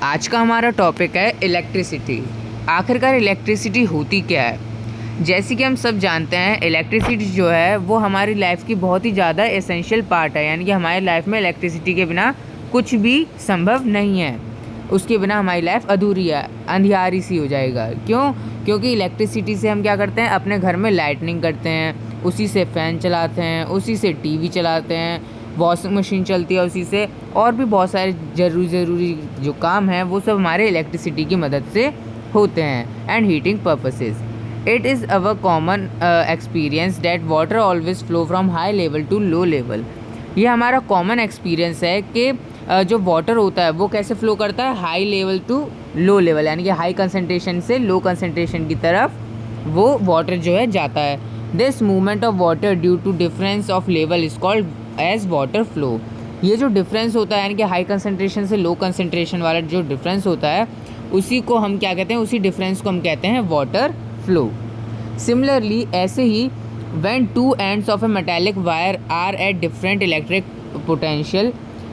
आज का हमारा टॉपिक है इलेक्ट्रिसिटी। आखिरकार इलेक्ट्रिसिटी होती क्या है? जैसे कि हम सब जानते हैं, इलेक्ट्रिसिटी जो है वो हमारी लाइफ की बहुत ही ज़्यादा एसेंशियल पार्ट है। यानी कि हमारी लाइफ में इलेक्ट्रिसिटी के बिना कुछ भी संभव नहीं है। उसके बिना हमारी लाइफ अधूरी है, अंधियारी सी हो जाएगा। क्यों? क्योंकि इलेक्ट्रिसिटी से हम क्या करते हैं, अपने घर में लाइटनिंग करते हैं, उसी से फ़ैन चलाते हैं, उसी से टीवी चलाते हैं, वॉशिंग मशीन चलती है उसी से, और भी बहुत सारे ज़रूरी जो काम हैं वो सब हमारे इलेक्ट्रिसिटी की मदद से होते हैं। And heating purposes, it is our common experience that water always flow from high level to low level. ये हमारा कॉमन एक्सपीरियंस है कि जो वाटर होता है वो कैसे फ़्लो करता है, high level to low level, यानी कि हाई कंसनट्रेशन से लो कंसनट्रेशन की तरफ वो वाटर जो है जाता है। This movement of water due to difference of level is called as water flow. ये जो डिफरेंस होता है, यानी कि हाई कंसनट्रेशन से लो कंसनट्रेशन वाला जो डिफरेंस होता है, उसी को हम क्या कहते हैं, उसी डिफरेंस को हम कहते हैं वाटर फ्लो। सिमिलरली, ऐसे ही when two ends of a metallic wire are at different electric potential,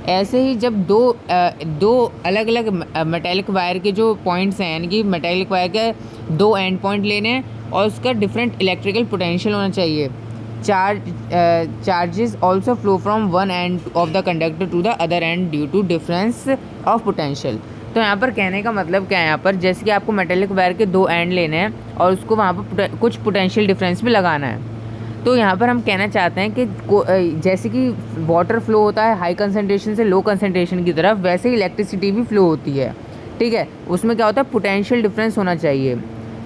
ऐसे ही जब दो अलग अलग मेटालिक वायर के जो पॉइंट्स हैं, यानी कि मेटालिक वायर के दो एंड पॉइंट लेने हैं और उसका डिफरेंट इलेक्ट्रिकल पोटेंशियल होना चाहिए। Charges also flow from one end of the conductor to the other end due to difference of potential. तो यहाँ पर कहने का मतलब क्या है, यहाँ पर जैसे कि आपको मेटालिक वायर के दो एंड लेने हैं और उसको वहाँ पर कुछ पोटेंशियल डिफरेंस भी लगाना है। तो यहाँ पर हम कहना चाहते हैं कि जैसे कि वाटर फ्लो होता है हाई कंसनट्रेशन से लो कंसनट्रेशन की तरफ, वैसे ही इलेक्ट्रिसिटी भी फ्लो होती है। ठीक है, उसमें क्या होता है, पोटेंशियल डिफरेंस होना चाहिए।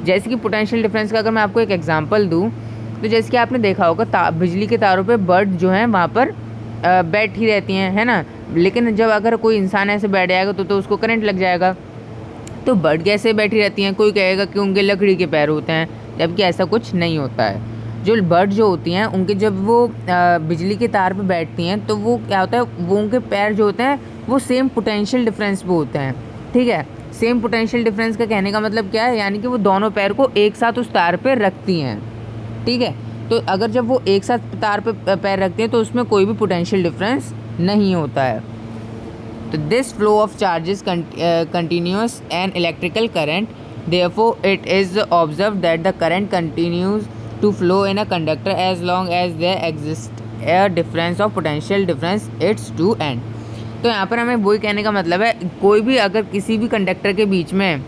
जैसे कि पोटेंशियल डिफरेंस का अगर मैं आपको एक एग्जांपल दूँ, तो जैसे कि आपने देखा होगा बिजली के तारों पे बर्ड जो हैं वहाँ पर बैठी रहती हैं, है ना। लेकिन जब अगर कोई इंसान ऐसे बैठ जाएगा तो उसको करंट लग जाएगा। तो बर्ड कैसे बैठी रहती हैं? कोई कहेगा कि उनके लकड़ी के पैर होते हैं, जबकि ऐसा कुछ नहीं होता है। जो बर्ड जो होती हैं उनके जब वो बिजली के तार पे बैठती हैं तो वो क्या होता है, वो उनके पैर जो होते हैं वो सेम पोटेंशियल डिफरेंस पे होते हैं। ठीक है, सेम पोटेंशियल डिफरेंस का कहने का मतलब क्या है, यानी कि वो दोनों पैर को एक साथ उस तार पे रखती हैं। ठीक है, तो अगर जब वो एक साथ तार पे पैर रखती हैं तो उसमें कोई भी पोटेंशियल डिफरेंस नहीं होता है। तो this flow of charges continuous an electrical current, therefore it is observe that the current continues to flow in a conductor as long as there exists a difference of potential difference its two end। तो यहाँ पर हमें वही कहने का मतलब है, कोई भी अगर किसी भी कंडक्टर के बीच में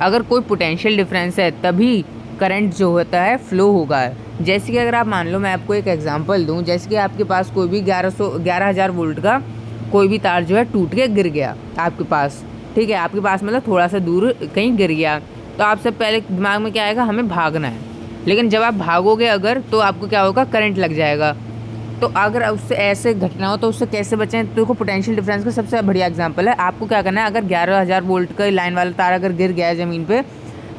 अगर कोई पोटेंशियल डिफरेंस है तभी करंट जो होता है फ्लो होगा। जैसे कि अगर आप मान लो, मैं आपको एक एग्जांपल दूँ, जैसे कि आपके पास कोई भी 11,000 वोल्ट का कोई भी तार जो है टूट के गिर गया आपके पास। ठीक है, आपके पास मतलब थोड़ा सा दूर कहीं गिर गया, तो आप सब पहले दिमाग में क्या आएगा, हमें भागना है। लेकिन जब आप भागोगे अगर, तो आपको क्या होगा, करंट लग जाएगा। तो अगर उससे ऐसे घटना हो तो उससे कैसे बचें? तो देखो, पोटेंशियल डिफरेंस का सबसे बढ़िया एग्जांपल है। आपको क्या करना है, अगर 11,000 वोल्ट का लाइन वाला तार अगर गिर गया है ज़मीन पे,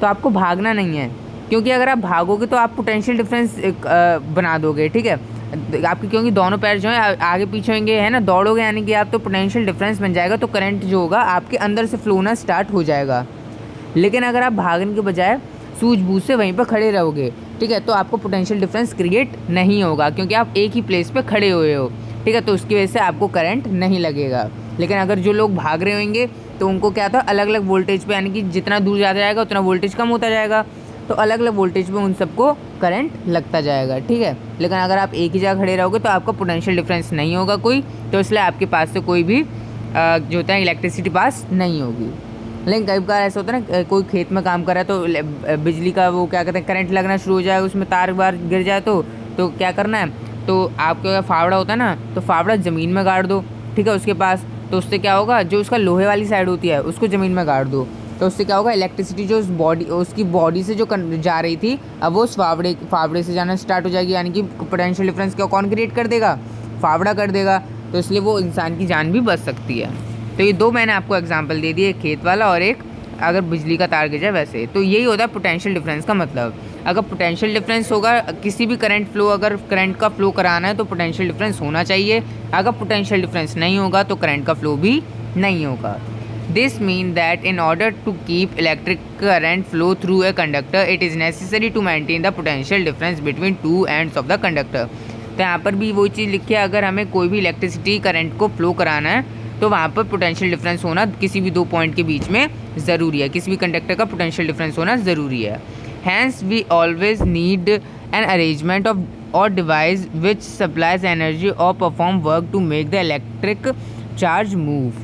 तो आपको भागना नहीं है, क्योंकि अगर आप भागोगे तो आप पोटेंशियल डिफरेंस बना दोगे। ठीक है, आपके क्योंकि दोनों पैर जो है आगे पीछे होंगे, है ना, दौड़ोगे, यानी कि आप तो पोटेंशियल डिफरेंस बन जाएगा, तो करंट जो होगा आपके अंदर से फ्लो होना स्टार्ट हो जाएगा। लेकिन अगर आप भागने के बजाय सूझबूझ से वहीं पर खड़े रहोगे, ठीक है, तो आपको पोटेंशियल डिफरेंस क्रिएट नहीं होगा, क्योंकि आप एक ही प्लेस पे खड़े हुए हो। ठीक है, तो उसकी वजह से आपको करंट नहीं लगेगा। लेकिन अगर जो लोग भाग रहे होंगे तो उनको क्या था, अलग अलग वोल्टेज पे, यानी कि जितना दूर जाता जाएगा उतना वोल्टेज कम होता जाएगा, तो अलग अलग वोल्टेज पे उन सबको करंट लगता जाएगा। ठीक है, लेकिन अगर आप एक ही जगह खड़े रहोगे तो आपका पोटेंशियल डिफरेंस नहीं होगा कोई, तो इसलिए आपके पास से कोई भी जो होता है इलेक्ट्रिसिटी पास नहीं होगी। लेकिन कई बार ऐसा होता है ना, कोई खेत में काम कर रहा है तो बिजली का वो क्या कहते हैं, करंट लगना शुरू हो जाएगा, उसमें तार बार गिर जाए तो क्या करना है, तो आपका फावड़ा होता है ना, तो फावड़ा ज़मीन में गाड़ दो। ठीक है, उसके पास, तो उससे क्या होगा, जो उसका लोहे वाली साइड होती है उसको ज़मीन में गाड़ दो, तो उससे क्या होगा, इलेक्ट्रिसिटी जो उसकी बॉडी से जो जा रही थी, अब वो उस फावड़े से जाना स्टार्ट हो जाएगी, यानी कि पोटेंशियल डिफरेंस क्या कौन क्रिएट कर देगा, फावड़ा कर देगा। तो इसलिए वो इंसान की जान भी बच सकती है। तो ये दो मैंने आपको एग्जांपल दे दिए, एक खेत वाला और एक अगर बिजली का तार गिर जाए वैसे। तो यही होता है पोटेंशियल डिफरेंस का मतलब। अगर पोटेंशियल डिफरेंस होगा, किसी भी करंट फ्लो, अगर करंट का फ्लो कराना है तो पोटेंशियल डिफरेंस होना चाहिए। अगर पोटेंशियल डिफरेंस नहीं होगा तो करंट का फ्लो भी नहीं होगा। This mean that in order to keep electric current flow through a conductor, it is necessary to maintain the potential difference between two ends of the conductor. तो यहाँ पर भी वही चीज़ लिखी है, अगर हमें कोई भी इलेक्ट्रिसिटी करंट को फ्लो कराना है तो वहाँ पर पोटेंशियल डिफरेंस होना किसी भी दो पॉइंट के बीच में ज़रूरी है, किसी भी कंडक्टर का पोटेंशियल डिफरेंस होना ज़रूरी है। Hence we always need an arrangement of or device which supplies energy or perform work to make the electric charge move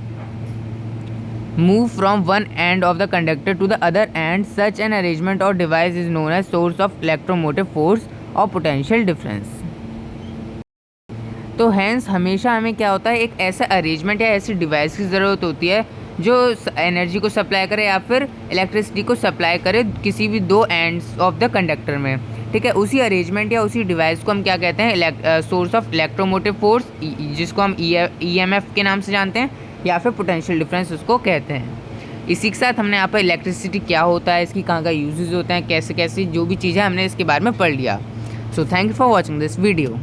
from one end of the conductor to the other end. Such an arrangement or device is known as source of electromotive force or potential difference. तो hence हमेशा हमें क्या होता है, एक ऐसा arrangement या ऐसी डिवाइस की ज़रूरत होती है जो एनर्जी को सप्लाई करे या फिर इलेक्ट्रिसिटी को सप्लाई करे किसी भी दो एंड्स ऑफ द कंडक्टर में, ठीक है। उसी अरेंजमेंट या उसी डिवाइस को हम क्या कहते हैं, सोर्स ऑफ इलेक्ट्रोमोटिव फोर्स, जिसको हम EMF के नाम से जानते हैं, या फिर पोटेंशियल डिफरेंस उसको कहते हैं। इसी के साथ हमने यहाँ पर इलेक्ट्रिसिटी क्या होता है, इसकी कहाँ यूजेस होते हैं, कैसे कैसे जो भी चीज़ें हमने इसके बारे में पढ़ लिया। So thank you for watching this video.